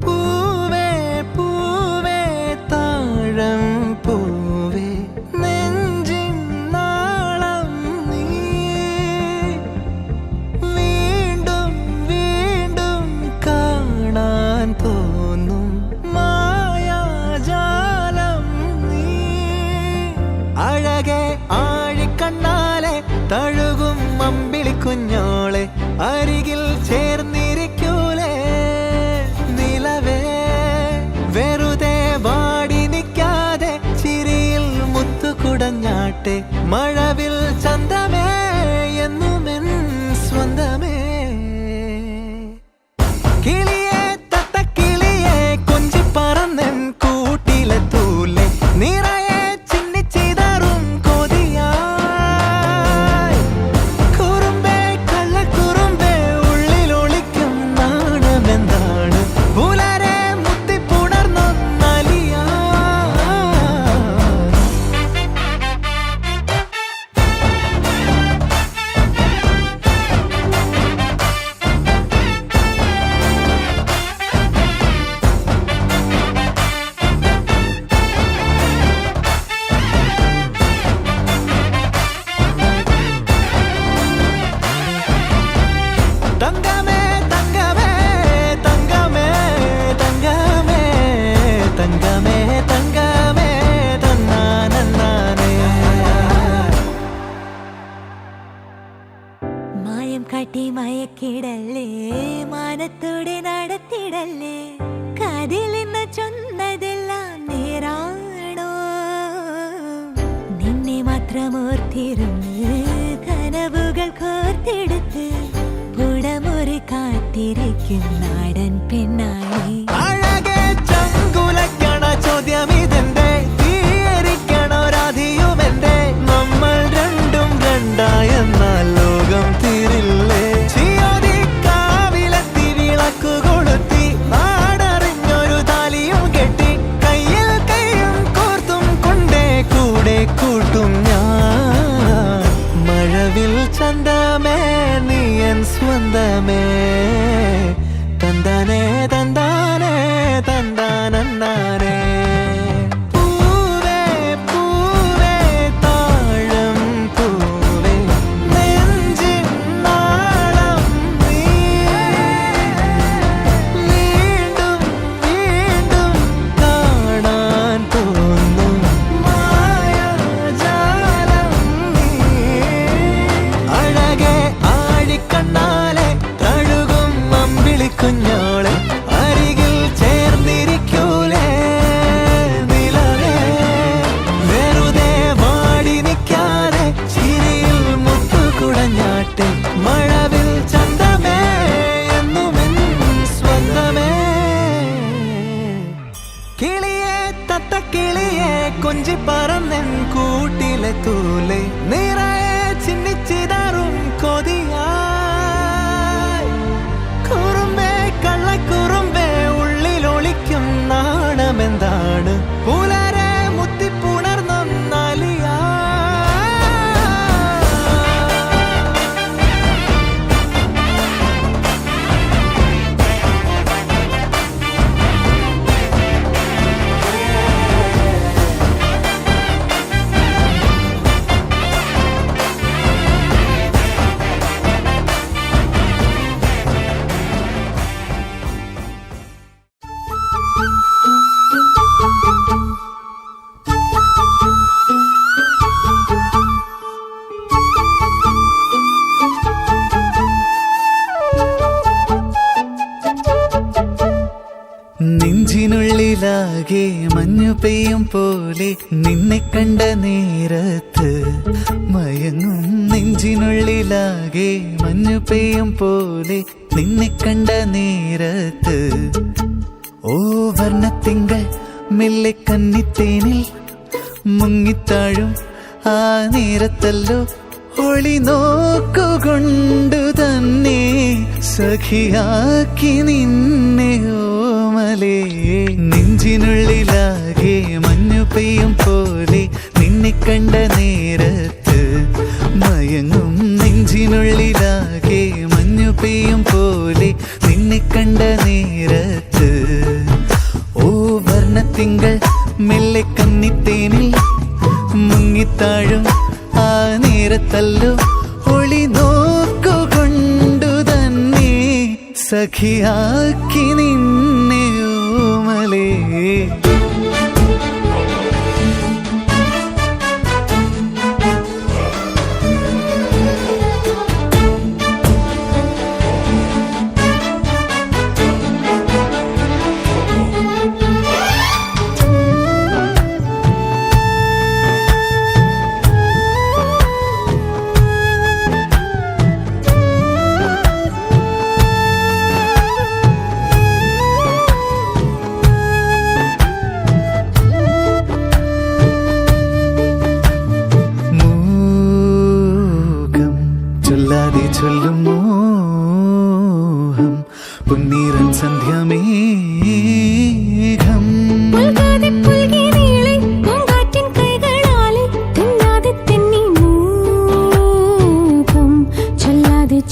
പൂവേ പൂവേ താഴം പൂവേ നെഞ്ചിൻ നാളം നീ വീണ്ടും വീണ്ടും കാണാൻ തോന്നും മായാജാലം നീ അഴകെ ആഴിക്കണ്ണാലെ തഴുകും അമ്പിളി കുഞ്ഞോളെ അരികിൽ ചേർന്നിരിക്കൂലേ നിലവേ വെറുതെ വാടി നിൽക്കാതെ ചിരിയിൽ മുത്തുകുടഞ്ഞാട്ടെ മഴവിൽ ചന്തമേ എന്നുമെൻ സ്വന്തമേ കിളിയെ തത്തക്കിളിയെ കൊഞ്ചി പറന്നൻ കൂട്ടിലെ തൂലെ നിറയെ ചിന്നിച്ചിതറും കൊതിയായി കുറുമ്പേ കള്ളക്കുറുമ്പേ ഉള്ളിലൊളിക്കും നാണമെന്താണ് പുലരെ മുത്തിപ്പുണർന്നൊന്നലിയാ തങ്കമേ തങ്കമേ തങ്കമേ തങ്കമേ തങ്കമേ തങ്കമേ തന്നാനേ
മായം കാട്ടി മയക്കിടല്ലേ മാനത്തോടെ നടത്തിടല്ലേ കാതിലിന്ന് ചൊന്നതെല്ലാം നേരാണോ നിന്നെ മാത്രം ഓർത്തിരുന്ന് കനവുകൾ കോർത്തെടുത്ത് പുടമുറി കാത്തിരിക്കും നാടൻ പെണ്ണായി
അഴകെ ചങ്കുലക്കണ ചോദ്യം ഇതെന്റെ തീയരിക്കണോ രാധിയുമെന്റെ നമ്മൾ രണ്ടും രണ്ടായെന്നാൽ ലോകം തീരില്ലേ ചിയോതി കാവിലെത്തി വിളക്കു കൊളുത്തി നാടറിഞ്ഞൊരു താലിയും കെട്ടി കയ്യിൽ കൈയും കോർത്തും കൊണ്ടേ കൂടെ കൂട്ടും ഞാൻ മഴവിൽ ചന്തമേ നീ എൻ സ്വന്തമേ തന്താനേ തന്താനേ തന്താനേ പൂവേ പൂവേ താഴം പൂവേ നെഞ്ചിൻ നാളം നീ വീണ്ടും വീണ്ടും കാണാൻ തോന്നും മായാജാലം നീ അഴകെ ആഴിക്കണ്ണാലെ തഴുകും അമ്പിളി കുഞ്ഞോളെ അരികിൽ ചേർന്നിരിക്കൂലേ നിലവേ വെറുതെ വാടി നിൽക്കാതെ ചിരിയിൽ മുത്തുകുടഞ്ഞാട്ടെ മഴവിൽ ചന്തമേ എന്നുമെൻ സ്വന്തമേ കിളിയെ തത്തക്കിളിയെ കൊഞ്ചി പറന്നൻ കൂട്ടിലെ തൂലെ നിറയെ ചിന്നിച്ചിതറും കൊതിയായി കുറുമ്പേ കള്ളക്കുറുമ്പേ ഉള്ളിലൊളിക്കും നാണമെന്താണ് പുലരെ മുത്തിപ്പുണർന്നൊന്നലിയാ നെഞ്ചിനുള്ളിലാകെ മഞ്ഞു പെയ്യും പോലെ നിന്നെ കണ്ട നേരത്ത് മയങ്ങും നെഞ്ചിനുള്ളിലാകെ മഞ്ഞു പെയ്യും പോലെ നിന്നെ കണ്ട നേരത്ത് ഓ വർണ്ണത്തിങ്കൾ മെല്ലെ കന്നിത്തേനിൽ മുങ്ങിത്താഴും ആ നേരത്തല്ലോ ഒളി നോക്കുകൊണ്ടു തന്നെ സഖിയാക്കി നിന്നെ ഓമലേ. നെഞ്ചിനുള്ളിലാകെ മഞ്ഞു പെയ്യും പോലെ നിന്നെ കണ്ട നേരത്ത് മയങ്ങും. നെഞ്ചിനുള്ളിലാകെ മഞ്ഞു പെയ്യും പോലെ നിന്നെ കണ്ട നേരത്ത് ഓ വർണ്ണത്തിങ്കൾ മെല്ലെ കന്നിത്തേനിൽ മുങ്ങിത്താഴും. ആ നേരത്തല്ലോ ഒളി നോക്കുകൊണ്ടു തന്നെ സഖിയാക്കി നിന്നെ ഓമലേ.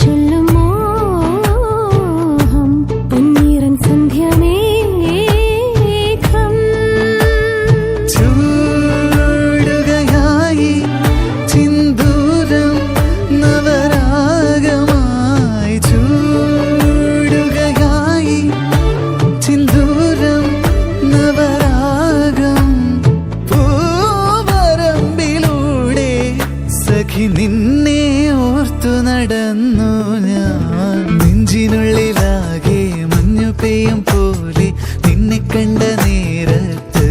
ചൊല്ലും മോഹം പൊന്നീറൻ സന്ധ്യമേഘം. ചൂടുകയായി ചിന്തൂരം നവരാഗമായി. ചൂടുകയായി ചിന്തൂരം നവരാഗം. പൂവരമ്പിലൂടെ സഖി നിന്നെ ഓർത്തു നടന്നു ഞാൻ. നെഞ്ചിനുള്ളിലാകെ മഞ്ഞു പെയ്യും പോലെ നിന്നെ കണ്ട നേരത്ത്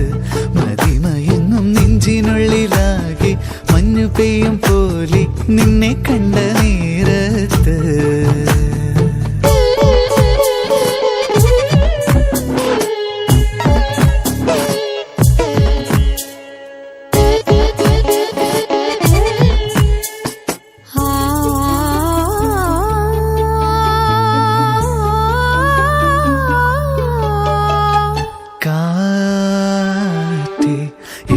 മതിമയങ്ങും. നെഞ്ചിനുള്ളിലാകെ മഞ്ഞു പെയ്യും പോലെ നിന്നെ കണ്ട നേരത്ത് കാറ്റേ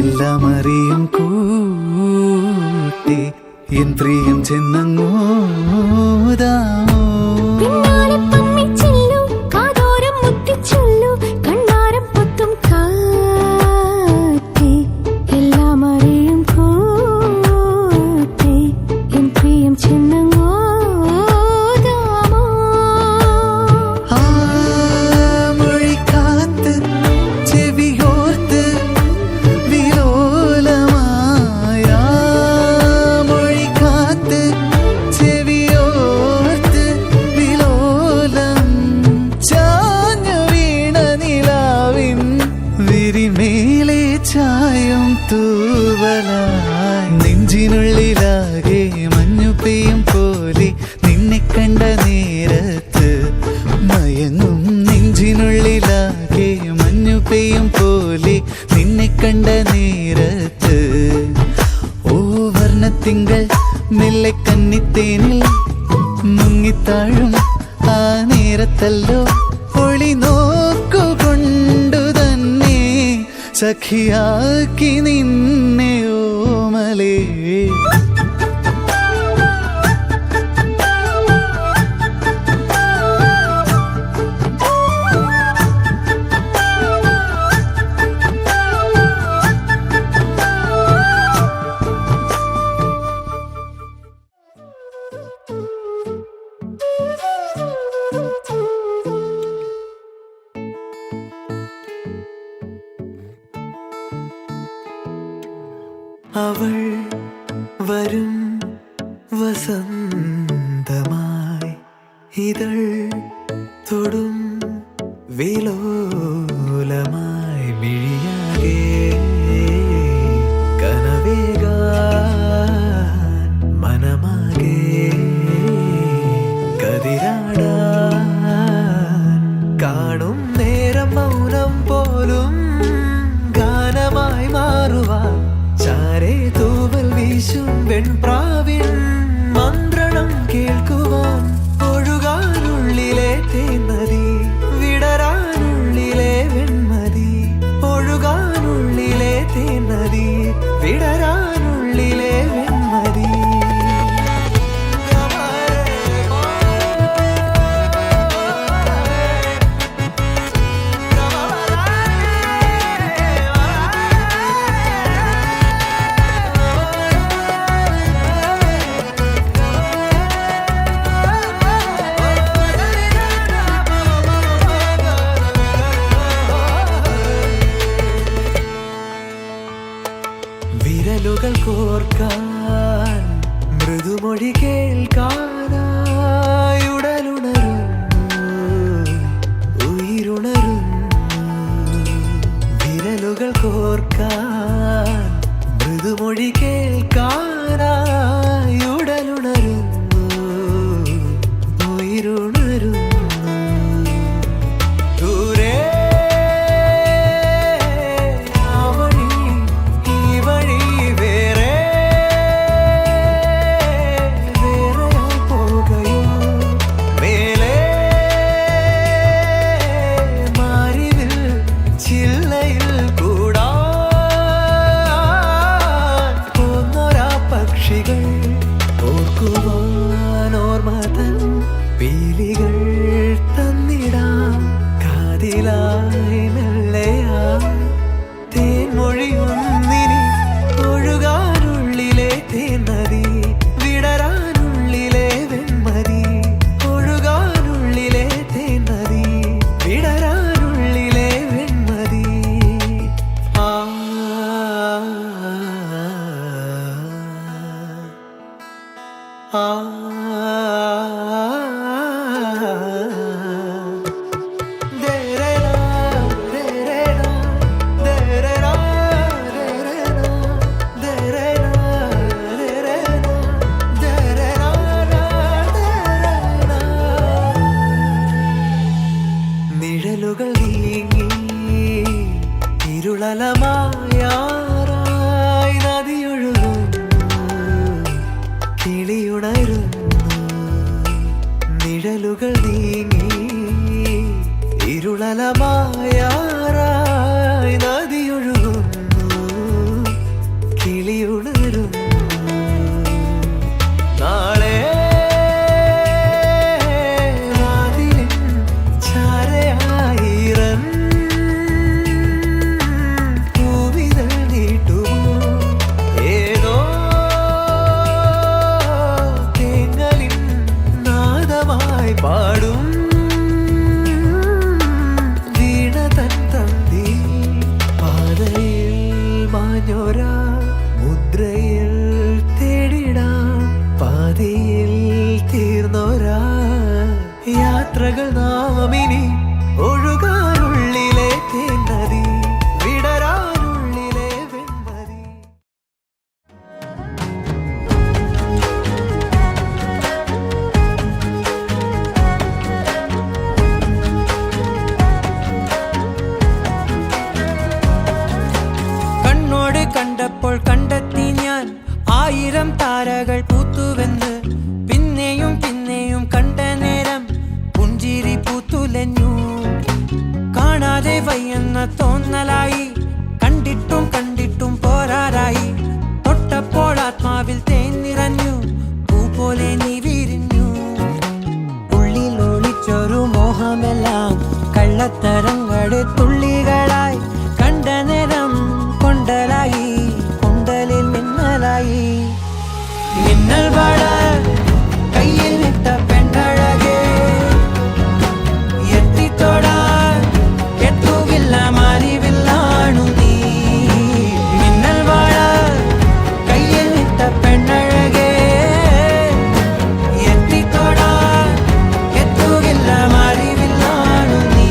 എല്ലാം അറിയും കൂട്ടി എൻ പ്രിയം ചെന്നങ്ങോതാമോ. മേലെ ചായം തൂവലായി. നെഞ്ചിനുള്ളിലാകെ മഞ്ഞു പെയ്യും പോലെ നിന്നെ കണ്ട നേരത്ത് മയങ്ങും. നെഞ്ചിനുള്ളിലാകെ മഞ്ഞു പെയ്യും പോലെ നിന്നെ കണ്ട നേരത്ത് ഓ വർണ്ണത്തിങ്കൾ മെല്ലെ കന്നിത്തേനിൽ മുങ്ങിത്താഴും. ആ നേരത്തല്ലോ ഒളി നോക്കുകൊണ്ടു തന്നെ സഖിയാക്കി നിന്നെ ഓമലേ. അവൾ വരും വസന്തമായി ഇതൾ തൊടും വിലോലമായി മിഴിയാകെ കനവേകാൻ മനമാകെ കതിരാടാൻ കാണും നേരം മൗനം പോലും ഗാനമായി മാറുവാൻ ചാരേ തൂവൽ വീശ കേൾക്കാനായി ഉടലുണരുന്നു, ഉயிருണരുന്നു. വിരലുകൾ കോർക്കാൻ മൃദുമൊഴി കേൾക്കാനായി ഉടലുണരുന്നു, ഉയിരുണരുന്നു. ദൂരെ ആ വഴി ഈ വഴി വേറെ വേറെയായി പോകയോ, മേലെ മാറിവിൽ ചില്ലയിൽ കൂടാ പോന്നൊരാ പക്ഷികൾ ഓർക്കുവാൻ ഓർമ്മതൻ പീലികൾ തന്നിടാം കാതിലായി മെല്ലയാ തേൻമൊഴിയൊന്നിനി ഒഴുകാനുള്ളിലെ തേന്നതി വിടരാനുള്ളിലെ വെൺമതി ഒഴുകാനുള്ളിലെ തേന്നതി വിടരാനുള്ളിലെ വെൺമതി. ആ ആ നിഴലുകൾ നീങ്ങി ഇരുളലമായാറായി നദിയൊഴുകുന്നു, കിളിയുണരുന്നു. നിഴലുകൾ നീങ്ങി ഇരുളലമായാറായി നദിയൊഴുകുന്നു, കിളിയുണരുന്നു. നാളെ വാതിലിൻ ചാരയായിരം പൂവിതൾ നീട്ടുമോ, ഏതോ തേങ്ങലിൻ നാദമായി പാടും വീണ തൻ തന്തി. പാതയിൽ മാഞ്ഞോരാ മുദ്രയിൽ തേടിടാം പാതിയിൽ തീർന്നോരാ യാത്രകൾ നാമിനി ഒഴുകാനുള്ളിലെ തേന്നതി വിടരാനുള്ളിലെ വെൺമതി.
കണ്ണോട് കണ്ടപ്പോൾ കണ്ടെത്തി ഞാൻ 1000 താരകൾ പൂത്തുവെന്ന്. പിന്നെയും പിന്നെയും കണ്ട നേരം പുഞ്ചിരി പൂത്തുലഞ്ഞു. കാണാതെ വയ്യെന്ന തോന്നലായി, കണ്ടിട്ടും കണ്ടിട്ടും പോരാറായി. തൊട്ടപ്പോൾ ആത്മാവിൽ തേൻ നിറഞ്ഞു, പൂ പോലെ നീ വിരിഞ്ഞു. ഉള്ളിൽ ഒളിച്ചൊരു മോഹമെല്ലാം കള്ളത്തരങ്ങളുടെ തുള്ളികളായി. കണ്ട നേരം കൊണ്ടലായി, കൊണ്ടലിൽ മിന്നലായി. മിന്നൽ വാട കയ്യിൽ ഇട്ട പെണ്ണഴകേ, എത്തിത്തോടാൻ എത്തുകില്ല മാറിവില്ലാണു നീ. മിന്നൽ വാട കയ്യിൽ ഇട്ട പെണ്ണഴകേ, എത്തിത്തോടാൻ എത്തുകില്ല മാറിവില്ലാണു നീ.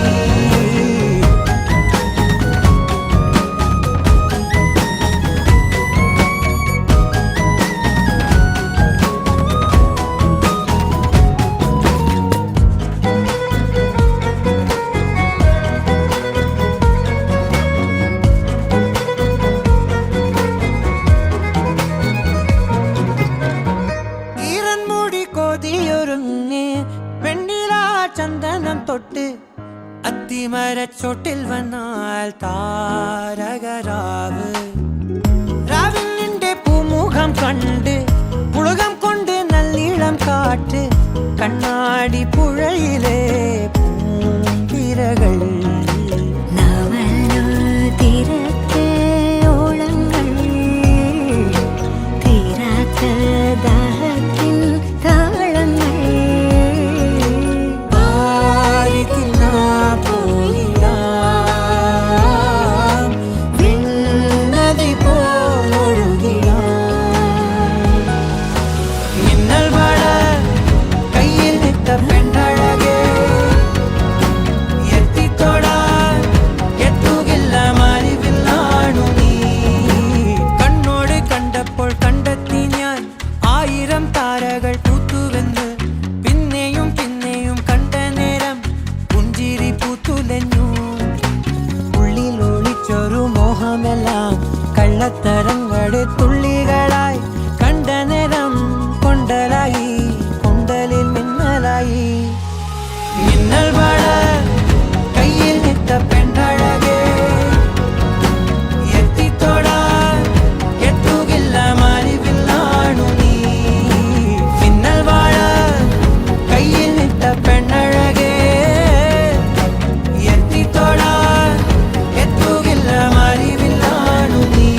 ചന്ദനം തൊട്ട് അത്തിമരച്ചോട്ടിൽ വന്നാൽ താരകരാവ്. രാവിൽ നിന്റെ പൂമുഖം കണ്ട് പുളകം കൊണ്ട് നല്ലീളം കാറ്റ്. കണ്ണാടി പുഴയിലെ പൂന്തിരകൾ
തീരത്തെ ഓളങ്ങൾ തീരാത്ത ദാഹത്തിൻ താളങ്ങൾ
മിന്നൽ താരകൾ പൂത്തുവെന്ന് പിന്നെയും പിന്നെയും കണ്ട നേരം പുഞ്ചിരി പൂത്തുലഞ്ഞു. ഉള്ളിൽ ഒളിച്ചൊരു മോഹമെല്ലാം കള്ളത്തരങ്ങളുടെ തുള്ളികളായി കണ്ട നേരം കൊണ്ടലായി കൊണ്ടലിൽ മിന്നലായി. മിന്നൽ വള കയ്യിൽ നിത്ത പെണ്ണഴകേ എത്തിത്തൊടാൻ എത്തുകില്ല മാലിവില്ലാണു നീ. മിന്നൽ വാഴ കയ്യിൽ നിത്ത പെണ്ണഴകേ എത്തിത്തൊടാൻ എത്തുകില്ല മാലിവില്ലാണു നീ.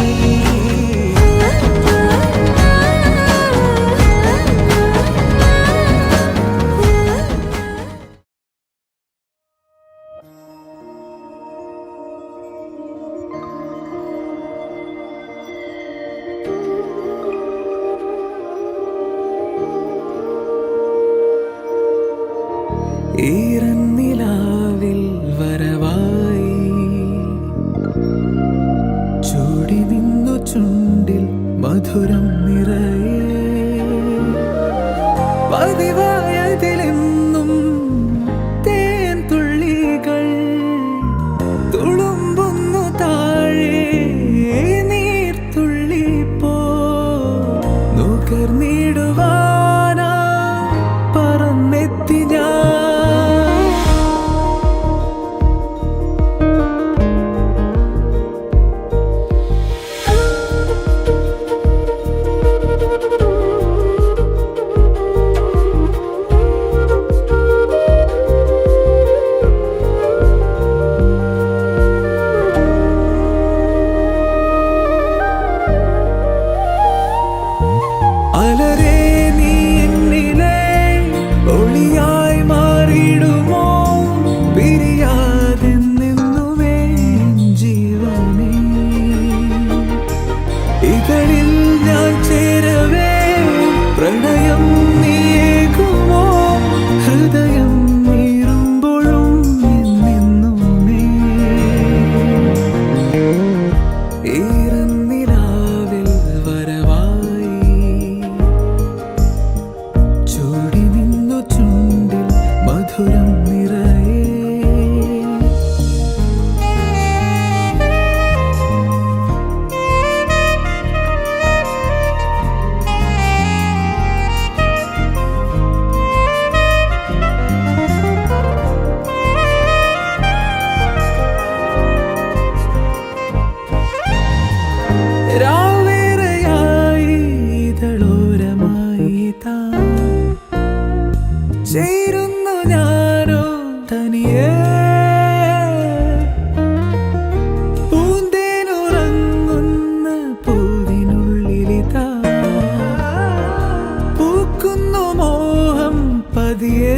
ഈറന്നിലാവിൽ വരവായി ചൂടി നിന്നു ചുണ്ടിൽ മധുരം നിറയെ പതിവായതിലെന്നും തേൻ തുള്ളികൾ തുളുമ്പുന്നു താഴെ നീർത്തുള്ളി പോ നുകർന്നിടുവാനാ പറന്നെത്തി ഞാൻ. അലരേ നീ എന്നിലെ ഒളിയായി മാറിയിടുമോ പിരിയാതെ നിന്നുമേ ജീവനേ. ഇതളിൽ ഞാൻ ചേരവേ പ്രണയം നീയേകുമോ ഹൃദയം നീറുമ്പോഴും നിന്നുമേ. ഈറന്നിലാവിൽ വരവായി ചൂടി നിന്നു ചുണ്ടിൽ മധുരം നിറയെ രാവേറെയായി ഇതളോരമായി താ ചേരുന്നു ഞാനോ തനിയേ. പൂന്തേനുറങ്ങുന്ന പൂവിനുള്ളിലിതാ പൂക്കുന്നു മോഹം പതിയേ.